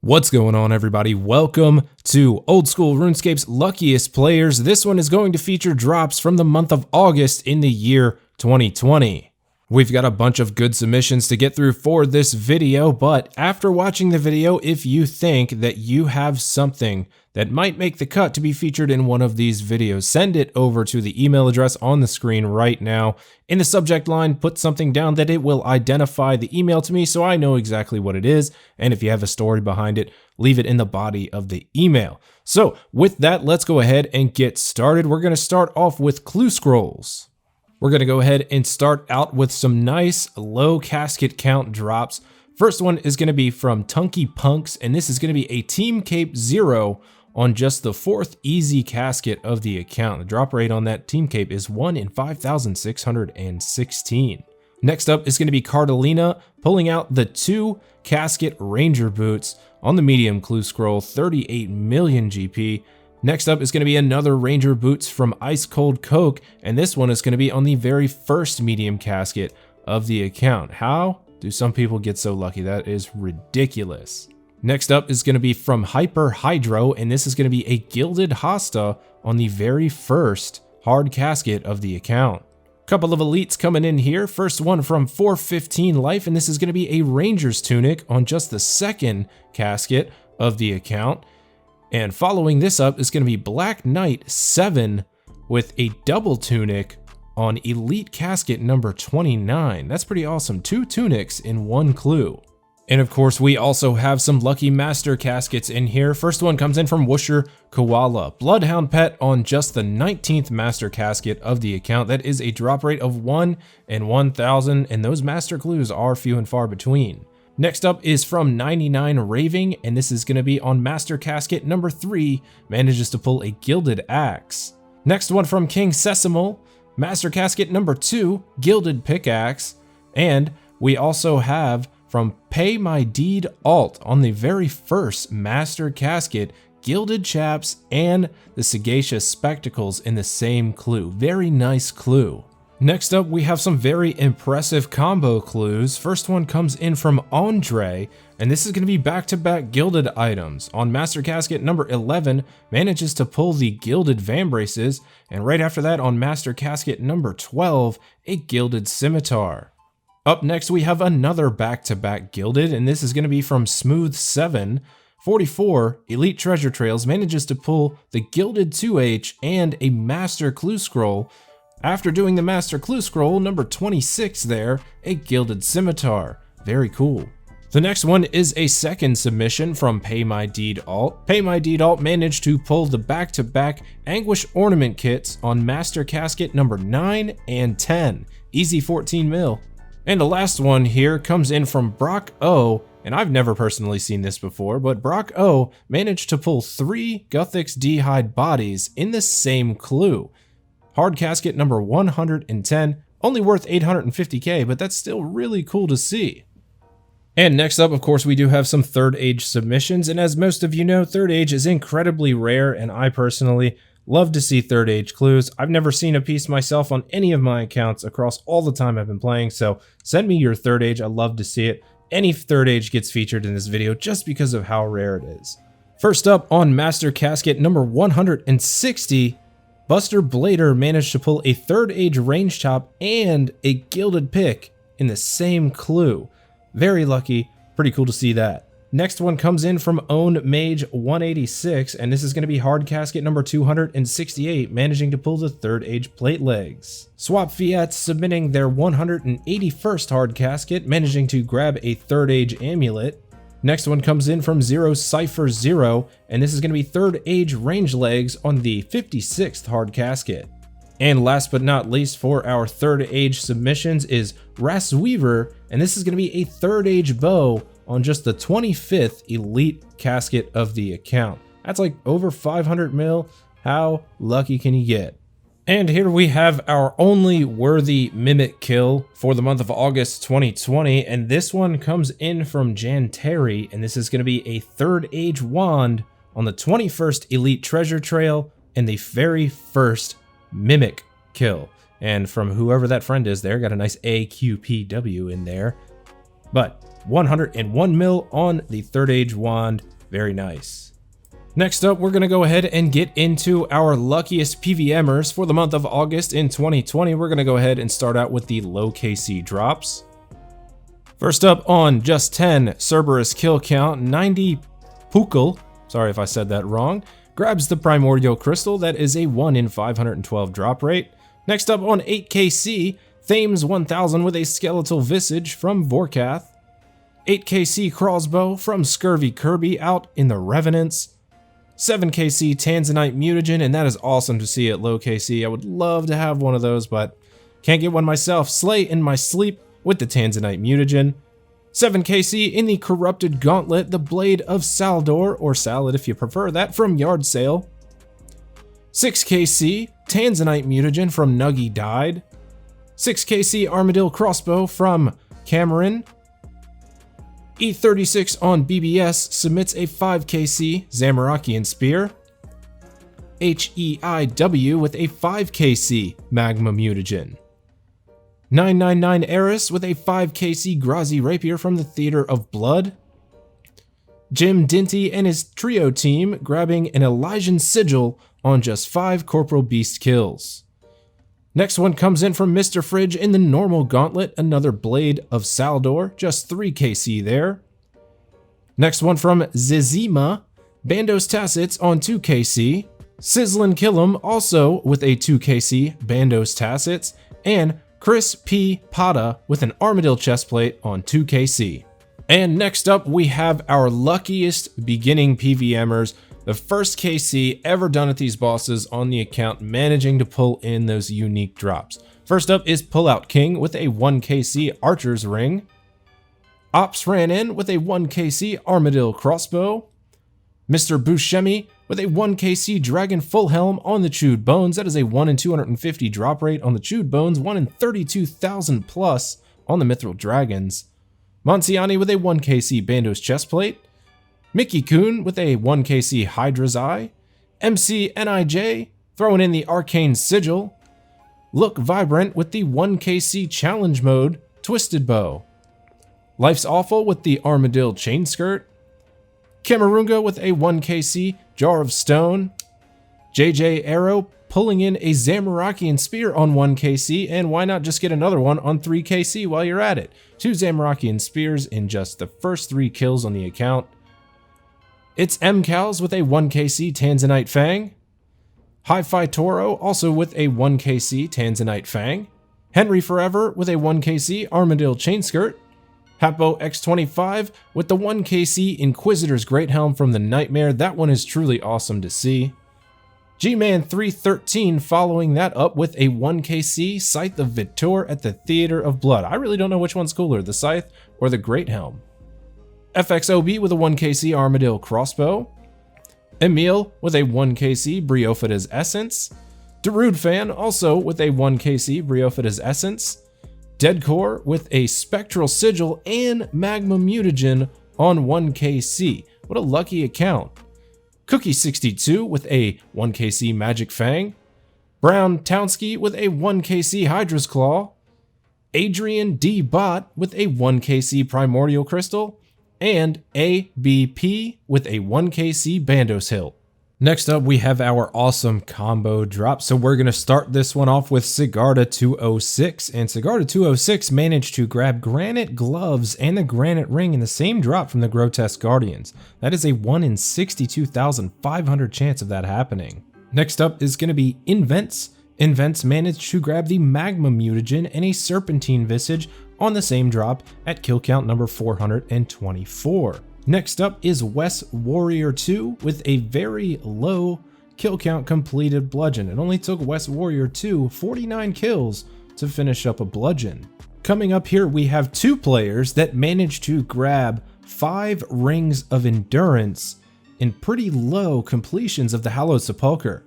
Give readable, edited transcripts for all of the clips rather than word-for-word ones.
What's going on, everybody? Welcome to Old School RuneScape's Luckiest Players. This one is going to feature drops from the month of August in the year 2020. We've got a bunch of good submissions to get through for this video, but after watching the video, if you think that you have something that might make the cut to be featured in one of these videos, send it over to the email address on the screen right now. In the subject line, put something down that it will identify the email to me so I know exactly what it is, and if you have a story behind it, leave it in the body of the email. So with that, let's go ahead and get started. We're going to start off with clue scrolls. We're going to go ahead and start out with some nice low casket count drops. First one is going to be from Tunky Punks, and this is going to be a Team Cape 0 on just the 4th easy casket of the account. The drop rate on that Team Cape is 1 in 5,616. Next up is going to be Cardalina pulling out the 2 casket Ranger boots on the medium clue scroll, 38 million GP. Next up is going to be another Ranger boots from Ice Cold Coke, and this one is going to be on the very first medium casket of the account. How do some people get so lucky? That is ridiculous. Next up is going to be from Hyper Hydro, and this is going to be a Gilded Hosta on the very first hard casket of the account. Couple of elites coming in here. First one from 415 Life, and this is going to be a Ranger's Tunic on just the second casket of the account. And following this up is going to be Black Knight 7 with a double tunic on Elite Casket number 29. That's pretty awesome. 2 tunics in 1 clue. And of course, we also have some lucky master caskets in here. First one comes in from Woosher Koala. Bloodhound Pet on just the 19th master casket of the account. That is a drop rate of 1 in 1,000, and those master clues are few and far between. Next up is from 99 Raving, and this is going to be on Master Casket number 3, manages to pull a Gilded Axe. Next one from King Sesimal, Master Casket number 2, Gilded Pickaxe. And we also have from Pay My Deed Alt on the very first Master Casket, Gilded Chaps and the Sagacious Spectacles in the same clue. Very nice clue. Next up, we have some very impressive combo clues. First one comes in from Andre, and this is going to be back-to-back gilded items. On Master Casket number 11, manages to pull the Gilded Vambraces, and right after that on Master Casket number 12, a Gilded Scimitar. Up next, we have another back-to-back gilded, and this is going to be from Smooth 7. 44, Elite Treasure Trails, manages to pull the Gilded 2H and a Master Clue Scroll. After doing the Master Clue Scroll, number 26 there, a Gilded Scimitar. Very cool. The next one is a second submission from Pay My Deed Alt. Pay My Deed Alt managed to pull the back-to-back Anguish Ornament Kits on Master Casket number 9 and 10. Easy 14 mil. And the last one here comes in from Brock O, and I've never personally seen this before, but Brock O managed to pull 3 Guthix D-Hide bodies in the same clue. Hard casket number 110, only worth 850k, but that's still really cool to see. And next up, of course, we do have some Third Age submissions, and as most of you know, Third Age is incredibly rare, and I personally love to see Third Age clues. I've never seen a piece myself on any of my accounts across all the time I've been playing, so send me your Third Age, I love to see it. Any Third Age gets featured in this video just because of how rare it is. First up, on Master Casket number 160, Buster Blader managed to pull a Third Age Range Chop and a Gilded Pick in the same clue. Very lucky, pretty cool to see that. Next one comes in from Own Mage 186, and this is going to be hard casket number 268, managing to pull the Third Age Plate Legs. Swap Fiats submitting their 181st hard casket, managing to grab a Third Age Amulet. Next one comes in from Zero Cypher 0, and this is going to be Third Age Range Legs on the 56th hard casket. And last but not least for our Third Age submissions is Ras Weaver, and this is going to be a Third Age Bow on just the 25th Elite casket of the account. That's like over 500 mil. How lucky can you get? And here we have our only worthy Mimic kill for the month of August 2020, and this one comes in from Jan Terry, and this is going to be a Third Age Wand on the 21st Elite Treasure Trail and the very first Mimic kill. And from whoever that friend is there, got a nice AQPW in there. But 101 mil on the Third Age Wand, Very nice. Next up, we're going to go ahead and get into our luckiest PvMers for the month of August in 2020. We're going to go ahead and start out with the low KC drops. First up on just 10, Cerberus kill count, 90 Pukul, sorry if I said that wrong, grabs the Primordial Crystal. That is a 1 in 512 drop rate. Next up on 8 KC, Thames 1000 with a Skeletal Visage from Vorkath. 8 KC Crossbow from Scurvy Kirby out in the Revenants. 7 KC Tanzanite Mutagen, and that is awesome to see at low KC. I would love to have one of those, but can't get one myself. Slay in my sleep with the Tanzanite Mutagen. 7 KC in the Corrupted Gauntlet, the Blade of Saldor, or Salad if you prefer that, from Yard Sale. 6 KC Tanzanite Mutagen from Nuggy Died. 6 KC Armadillo Crossbow from Cameron. E36 on BBS submits a 5 KC Zamorakian Spear. HEIW with a 5 KC Magma Mutagen. 999 Eris with a 5 KC Grazi Rapier from the Theater of Blood. Jim Dinty and his trio team grabbing an Elysian Sigil on just 5 Corporal Beast kills. Next one comes in from Mr. Fridge in the normal gauntlet, another Blade of Saldor, just 3 KC there. Next one from Zizima, Bandos Tassets on 2 KC. Sizzlin' Kill'em also with a 2 KC Bandos Tassets, and Chris P. Pata with an Armadillo Chestplate on 2 KC. And next up we have our luckiest beginning PvMers, the first KC ever done at these bosses on the account, managing to pull in those unique drops. First up is Pullout King with a 1 KC Archer's Ring. Ops ran in with a 1 KC Armadillo Crossbow. Mr. Buscemi with a 1 KC Dragon Full Helm on the Chewed Bones. That is a 1 in 250 drop rate on the Chewed Bones, 1 in 32,000 plus on the Mithril Dragons. Monsiani with a 1 KC Bandos Chestplate. Mickey Coon with a 1 KC Hydra's Eye. MC NIJ throwing in the Arcane Sigil. Look Vibrant with the 1 KC Challenge Mode Twisted Bow. Life's Awful with the Armadillo Chain Skirt. Camarunga with a 1 KC Jar of Stone. JJ Arrow pulling in a Zamorakian Spear on 1 KC, and why not just get another one on 3 KC while you're at it? 2 Zamorakian Spears in just the first 3 kills on the account. It's MCals with a 1 KC Tanzanite Fang. Hi-Fi Toro also with a 1 KC Tanzanite Fang. Henry Forever with a 1 KC Armadillo Chain Skirt. Hapo X25 with the 1 KC Inquisitor's Great Helm from the Nightmare. That one is truly awesome to see. G-Man 313 following that up with a 1 KC Scythe of Vitor at the Theater of Blood. I really don't know which one's cooler, the Scythe or the Great Helm. FXOB with a 1 KC Armadillo Crossbow. Emil with a 1 KC Briophida's Essence. Darude Fan also with a 1 KC Briophida's Essence. Deadcore with a Spectral Sigil and Magma Mutagen on 1 KC. What a lucky account. Cookie62 with a 1 KC Magic Fang. Brown Townsky with a 1 KC Hydra's Claw. Adrian D. Bot with a 1 KC Primordial Crystal. And ABP with a 1 KC Bandos Hilt. Next up, we have our awesome combo drop. So we're going to start this one off with Sigarda 206. And Sigarda 206 managed to grab Granite Gloves and the Granite Ring in the same drop from the Grotesque Guardians. That is a 1 in 62,500 chance of that happening. Next up is going to be Invents. Invents managed to grab the Magma Mutagen and a Serpentine Visage on the same drop at kill count number 424. Next up is Wes Warrior 2 with a very low kill count completed bludgeon. It only took Wes Warrior 2 49 kills to finish up a bludgeon. Coming up here, we have 2 players that managed to grab 5 Rings of Endurance in pretty low completions of the Hallowed Sepulchre.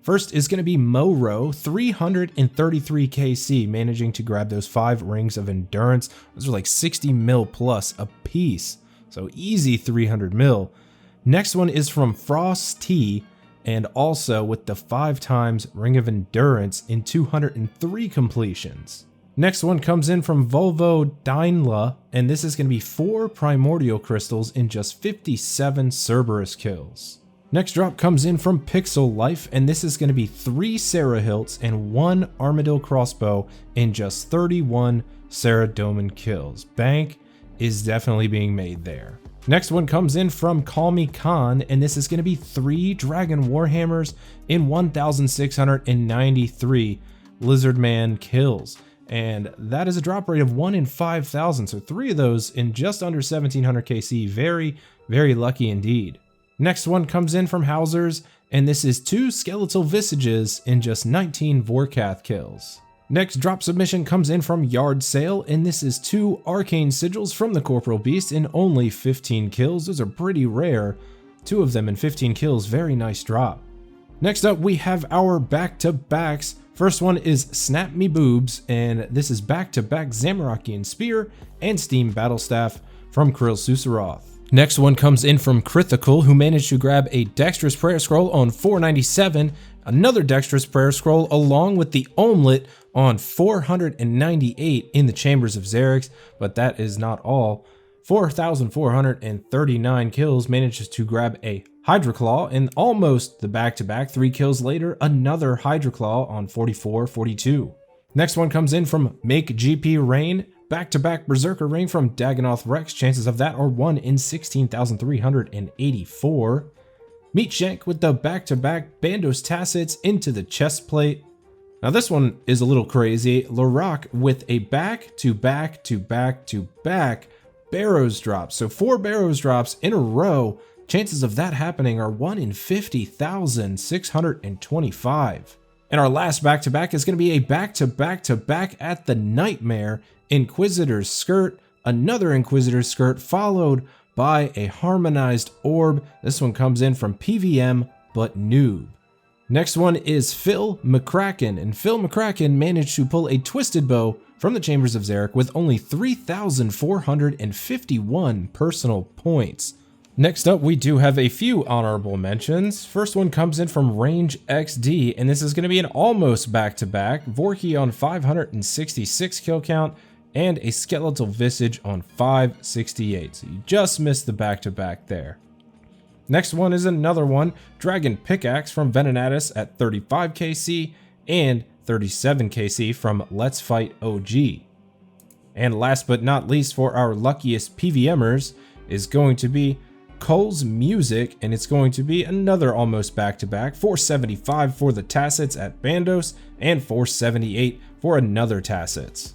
First is going to be Moro, 333 KC, managing to grab those 5 Rings of Endurance. Those are like 60 mil plus a piece, so easy 300 mil. Next one is from Frost T, and also with the 5 times Ring of Endurance in 203 completions. Next one comes in from Volvo Daimler, and this is going to be 4 primordial crystals in just 57 Cerberus kills. Next drop comes in from Pixel Life, and this is going to be 3 Sarah Hilts and 1 Armadillo crossbow in just 31 Sarah Doman kills. Bank is definitely being made there. Next one comes in from Call Me Khan, and this is going to be 3 Dragon Warhammers in 1,693 Lizardman kills. And that is a drop rate of 1 in 5,000, so 3 of those in just under 1,700 KC. Very, very lucky indeed. Next one comes in from Hauser's, and this is 2 Skeletal Visages in just 19 Vorkath kills. Next drop submission comes in from Yard Sale, and this is 2 Arcane Sigils from the Corporal Beast in only 15 kills. Those are pretty rare. 2 of them in 15 kills, very nice drop. Next up, we have our back-to-backs. First one is Snap Me Boobs, and this is back-to-back Zamorakian Spear and Steam Battlestaff from Krill Susaroth. Next one comes in from Critical, who managed to grab a Dexterous Prayer Scroll on 497, another Dexterous Prayer Scroll along with the Omelet on 498 in the Chambers of Xerix, but that is not all. 4,439 kills, manages to grab a Hydra Claw, and almost the back-to-back, 3 kills later, another Hydra Claw on 4442. Next one comes in from Make GP Rain, back-to-back Berserker Rain from Dagonoth Rex. Chances of that are 1 in 16,384. Meat Shank with the back-to-back Bandos Tassets into the chest plate. Now this one is a little crazy. Larock with a back-to-back-to-back-to-back Barrows drops. So 4 Barrows drops in a row. Chances of that happening are 1 in 50,625. And our last back-to-back is going to be a back-to-back-to-back at the Nightmare Inquisitor's Skirt, another Inquisitor's Skirt, followed by a Harmonized Orb. This one comes in from PvM But Noob. Next one is Phil McCracken, and Phil McCracken managed to pull a Twisted Bow from the Chambers of Xerix with only 3,451 personal points. Next up, we do have a few honorable mentions. First one comes in from Range XD, and this is going to be an almost back-to-back. Vorki on 566 kill count, and a Skeletal Visage on 568. So you just missed the back-to-back there. Next one is another one, Dragon Pickaxe from Venenatus at 35 KC, and 37 KC from Let's Fight OG. And last but not least, for our luckiest PvMers is going to be Cole's Music, and it's going to be another almost back-to-back, 475 for the Tassets at Bandos, and 478 for another Tassets.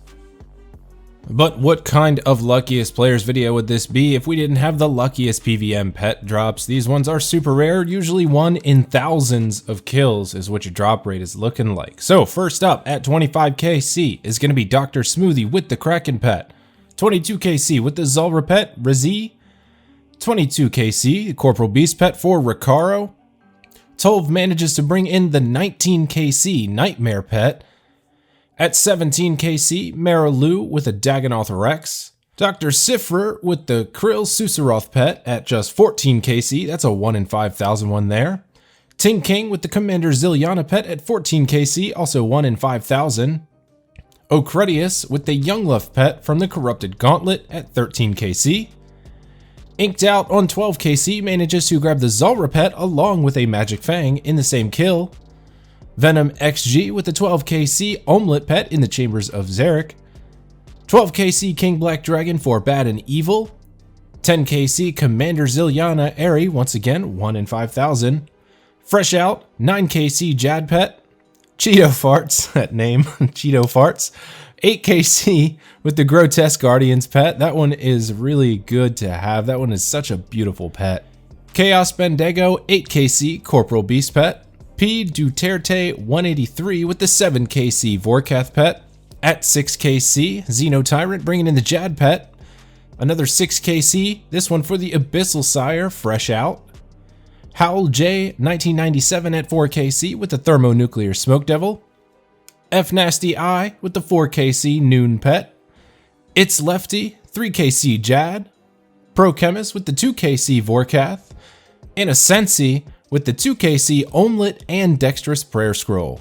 But what kind of luckiest players video would this be if we didn't have the luckiest PvM pet drops? These ones are super rare, usually 1 in thousands of kills is what your drop rate is looking like. So first up at 25 KC is going to be Dr. Smoothie with the Kraken pet, 22 KC with the Zulrah pet, Razi, 22 KC, Corporal Beast pet for Ricaro. Tolv manages to bring in the 19 KC Nightmare pet. At 17 KC, Marilu with a Dagonoth Rex. Dr. Sifrer with the Krill Susaroth pet at just 14 KC, that's a 1 in 5,000 one there. Ting King with the Commander Ziliana pet at 14 KC, also 1 in 5,000. Ocredius with the Youngluff pet from the Corrupted Gauntlet at 13 KC. Inked Out on 12 KC manages to grab the Zulrah pet along with a Magic Fang in the same kill. Venom XG with the 12 KC Omelet pet in the Chambers of Xerix. 12 KC King Black Dragon for Bad and Evil. 10 KC Commander Ziliana Airy, once again 1 in 5,000. Fresh Out, 9 KC Jad pet. Cheeto Farts, that name, Cheeto Farts. 8 KC with the Grotesque Guardians pet. That one is really good to have. That one is such a beautiful pet. Chaos Bendigo, 8 KC Corporal Beast pet. P. Duterte 183 with the 7 KC Vorkath pet. At 6 KC, Xeno Tyrant bringing in the Jad pet. Another 6 KC, this one for the Abyssal Sire, Fresh Out. Howl J 1997 at 4 KC with the Thermonuclear Smoke Devil. F Nasty I with the 4 KC Noon pet. It's Lefty 3 KC Jad. Pro Chemist with the 2 KC Vorkath. And a Sensi with the 2 KC Omelet and Dexterous Prayer Scroll.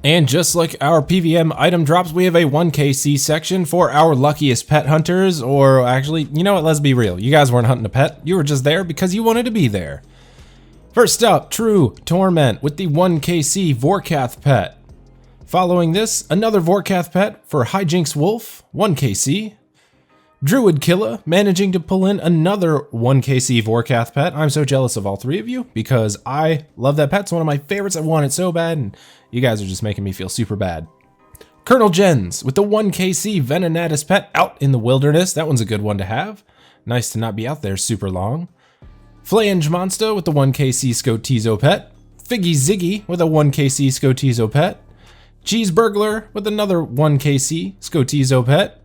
And just like our PvM item drops, we have a 1KC section for our luckiest pet hunters, or actually, you know what, let's be real. You guys weren't hunting a pet, you were just there because you wanted to be there. First up, True Torment with the 1KC Vorkath pet. Following this, another Vorkath pet for Hijinks Wolf, 1KC. Druid Killer managing to pull in another 1KC Vorkath pet. I'm so jealous of all three of you because I love that pet. It's one of my favorites. I want it so bad, and you guys are just making me feel super bad. Colonel Jens with the 1KC Venenatus pet out in the wilderness. That one's a good one to have. Nice to not be out there super long. Flange Monster with the 1KC Scotizo pet. Figgy Ziggy with a 1KC Scotizo pet. Cheese Burglar with another 1KC Scotizo pet.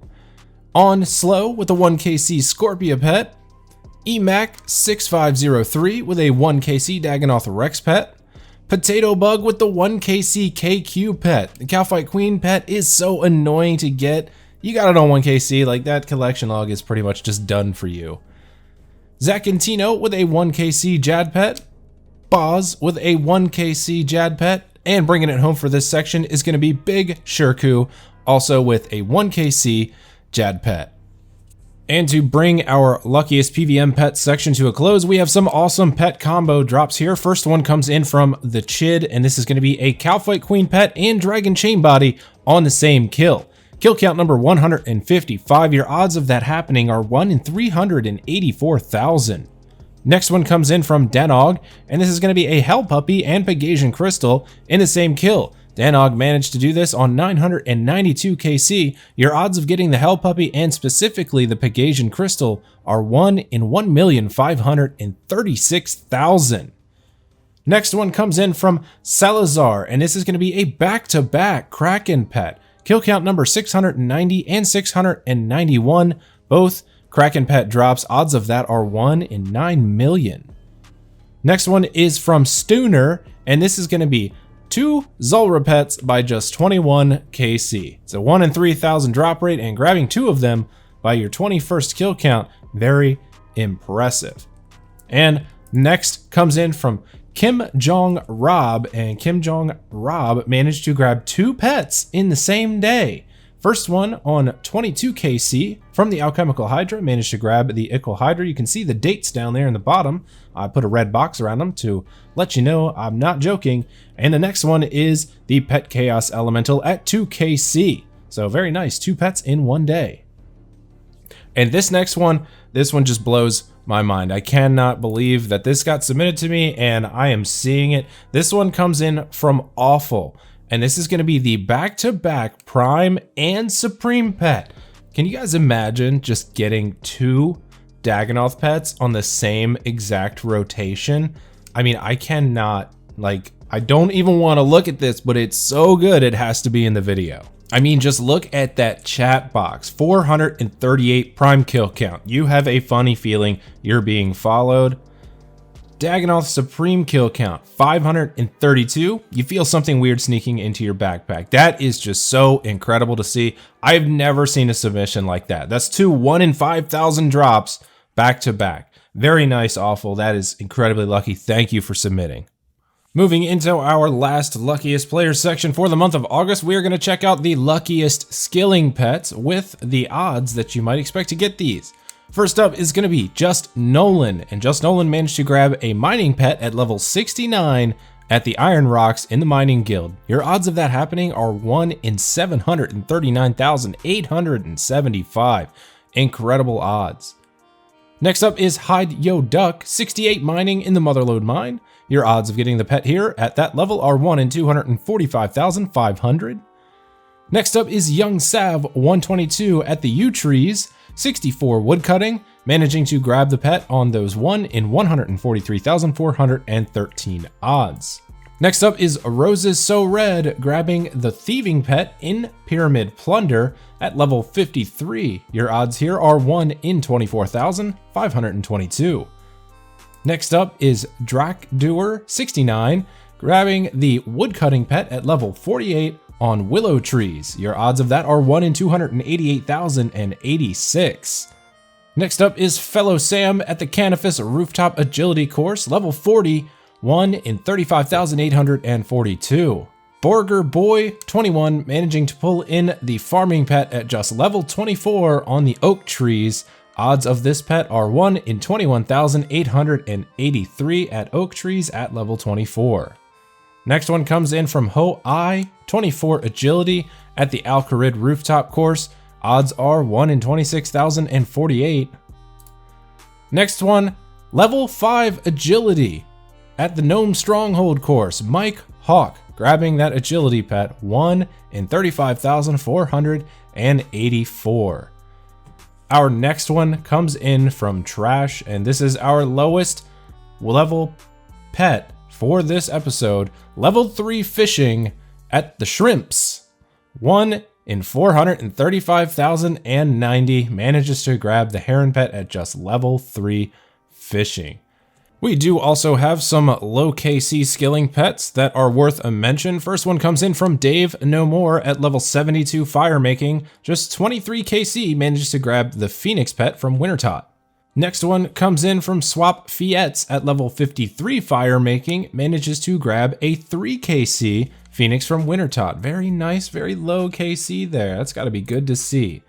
On Slow with a 1KC Scorpia pet. EMAC6503 with a 1KC Dagonoth Rex pet. Potato Bug with the 1KC KQ pet. The Cowfight Queen pet is so annoying to get. You got it on 1KC, like that collection log is pretty much just done for you. Zacantino with a 1KC Jad pet. Boz with a 1KC Jad pet. And bringing it home for this section is going to be Big Shirku, also with a 1KC Jad pet. And to bring our luckiest PvM pet section to a close, we have some awesome pet combo drops here. First one comes in from the Chid, and this is going to be a Cowfight Queen pet and Dragon Chain Body on the same kill. Kill count number 155. Your odds of that happening are 1 in 384,000. Next one comes in from Danog, and this is going to be a Hell Puppy and Pegasian Crystal in the same kill. Danog managed to do this on 992 KC. Your odds of getting the Hell Puppy and specifically the Pegasian Crystal are 1 in 1,536,000. Next one comes in from Salazar, and this is going to be a back-to-back Kraken pet. Kill count number 690 and 691, both Kraken pet drops. Odds of that are 1 in 9 million. Next one is from Stooner, and this is going to be 2 Zulrah pets by just 21 KC. It's a 1 in 3,000 drop rate, and grabbing 2 of them by your 21st kill count, very impressive. And next comes in from Kim Jong Rob, and Kim Jong Rob managed to grab 2 pets in the same day. First one on 22 KC from the Alchemical Hydra, managed to grab the Ickle Hydra. You can see the dates down there in the bottom. I put a red box around them to let you know I'm not joking. And the next one is the Pet Chaos Elemental at 2 KC. So very nice, 2 pets in one day. And this next one, this one just blows my mind. I cannot believe that this got submitted to me and I am seeing it. This one comes in from Awful. And this is going to be the back-to-back Prime and Supreme pet. Can you guys imagine just getting 2 Dagonoth pets on the same exact rotation? I mean, I cannot, like, I don't even want to look at this, but it's so good it has to be in the video. I mean, just look at that chat box. 438 Prime kill count. You have a funny feeling you're being followed. Dagonoth Supreme kill count, 532. You feel something weird sneaking into your backpack. That is just so incredible to see. I've never seen a submission like that. That's 2 1 in 5,000 drops back to back. Very nice, Awful. That is incredibly lucky. Thank you for submitting. Moving into our last luckiest players section for the month of August, we are going to check out the luckiest skilling pets with the odds that you might expect to get these. First up is going to be Just Nolan, and Just Nolan managed to grab a mining pet at level 69 at the Iron Rocks in the Mining Guild. Your odds of that happening are 1 in 739,875. Incredible odds. Next up is Hide Yo Duck, 68 mining in the Motherlode Mine. Your odds of getting the pet here at that level are 1 in 245,500. Next up is Young Sav, 122 at the Yew Trees, 64 woodcutting, managing to grab the pet on those 1 in 143,413 odds. Next up is Roses So Red, grabbing the thieving pet in Pyramid Plunder at level 53. Your odds here are 1 in 24,522. Next up is Drac Doer, 69, grabbing the woodcutting pet at level 48 on Willow Trees. Your odds of that are 1 in 288,086. Next up is Fellow Sam at the Canifis Rooftop Agility Course, level 40, 1 in 35,842. Burger Boy 21 managing to pull in the farming pet at just level 24 on the oak trees. Odds of this pet are 1 in 21,883 at oak trees at level 24. Next one comes in from Ho I 24 agility at the Alcarid rooftop course. Odds are 1 in 26,048. Next one, level 5 agility at the Gnome Stronghold course. Mike Hawk grabbing that agility pet, 1 in 35,484. Our next one comes in from Trash, and this is our lowest level pet for this episode. Level 3 fishing at the Shrimps, 1 in 435,090, manages to grab the Heron pet at just level 3 fishing. We do also have some low KC skilling pets that are worth a mention. First one comes in from Dave No More at level 72 fire making. Just 23 KC manages to grab the Phoenix pet from Wintertot. Next one comes in from Swap Fiets at level 53 fire making. Manages to grab a 3 KC Phoenix from Wintertot. Very nice, very low KC there. That's gotta be good to see.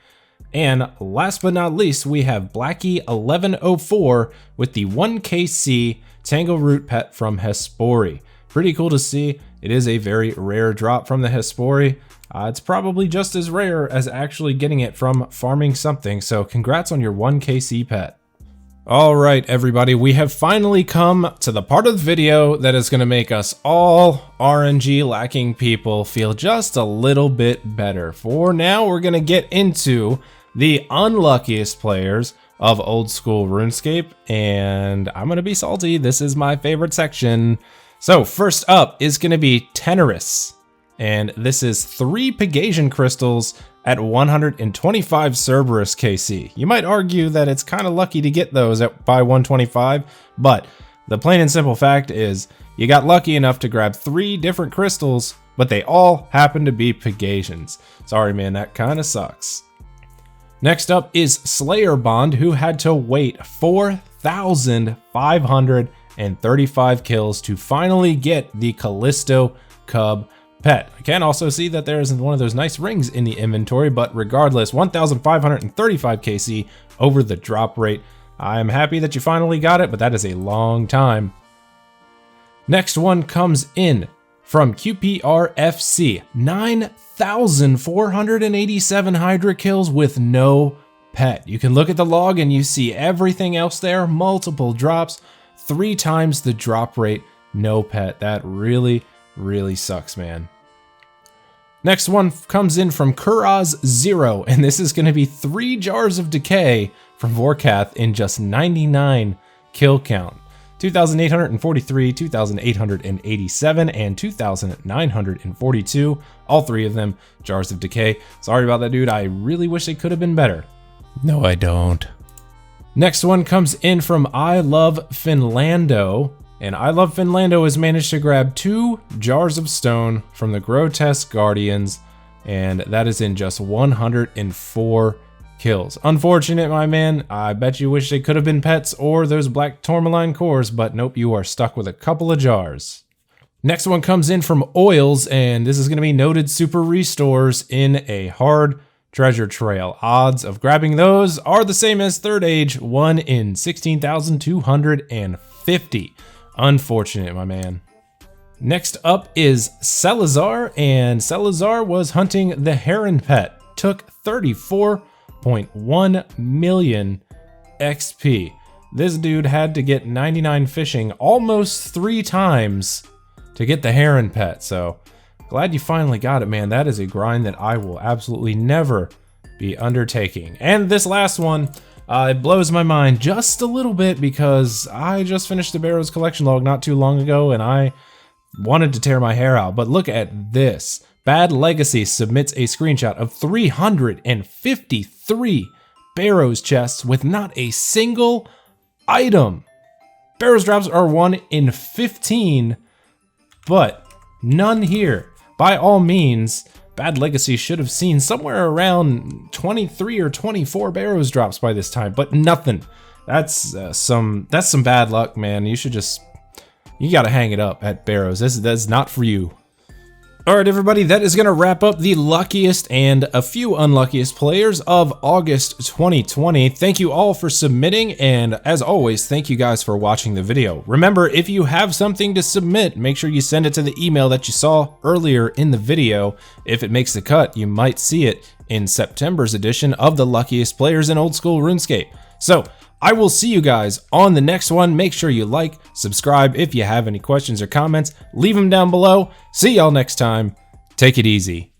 And last but not least, we have Blackie 1104 with the 1 KC Tangleroot pet from Hespori. Pretty cool to see. It is a very rare drop from the Hespori. It's probably just as rare as actually getting it from farming something, so congrats on your 1 KC pet. Alright everybody, we have finally come to the part of the video that is going to make us all RNG lacking people feel just a little bit better. For now, we're going to get into the unluckiest players of old school RuneScape, and I'm going to be salty. This is my favorite section. So first up is going to be Tenorus, and this is 3 Pegasian crystals at 125 Cerberus KC. You might argue that it's kind of lucky to get those by 125, but the plain and simple fact is you got lucky enough to grab 3 different crystals, but they all happen to be Pegasians. Sorry man, that kind of sucks. Next up is Slayer Bond, who had to wait 4,535 kills to finally get the Callisto Cub pet. I can also see that there isn't one of those nice rings in the inventory, but regardless, 1,535 KC over the drop rate. I'm happy that you finally got it, but that is a long time. Next one comes in from QPRFC, 9,487 Hydra kills with no pet. You can look at the log and you see everything else there, multiple drops, 3 times the drop rate, no pet. That really sucks, man. Next one comes in from Kuraz0, and this is going to be 3 jars of decay from Vorkath in just 99 kill count. 2,843, 2,887, and 2,942. All 3 of them jars of decay. Sorry about that, dude. I really wish it could have been better. No, I don't. Next one comes in from I Love Finlando. And I Love Finlando has managed to grab 2 jars of stone from the Grotesque Guardians, and that is in just 104 kills. Unfortunate, my man. I bet you wish they could have been pets or those black tourmaline cores, but nope, you are stuck with a couple of jars. Next one comes in from Oils, and this is going to be noted super restores in a hard treasure trail. Odds of grabbing those are the same as Third Age, 1 in 16,250. Unfortunate, my man. Next up is Salazar, and Salazar was hunting the Heron pet. Took 34.1 million XP. This dude had to get 99 fishing almost 3 times to get the Heron pet, so glad you finally got it, man. That is a grind that I will absolutely never be undertaking. And this last one, it blows my mind just a little bit because I just finished the Barrows collection log not too long ago and I wanted to tear my hair out. But look at this. Bad Legacy submits a screenshot of 353 Barrows chests with not a single item. Barrows drops are 1 in 15, but none here. By all means, Bad Legacy should have seen somewhere around 23 or 24 Barrows drops by this time, but nothing. That's some bad luck, man. You gotta hang it up at Barrows. That's not for you. Alright everybody, that is going to wrap up the luckiest and a few unluckiest players of August 2020. Thank you all for submitting, and as always, thank you guys for watching the video. Remember, if you have something to submit, make sure you send it to the email that you saw earlier in the video. If it makes the cut, you might see it in September's edition of the luckiest players in old school RuneScape. So, I will see you guys on the next one. Make sure you like, subscribe. If you have any questions or comments, leave them down below. See y'all next time. Take it easy.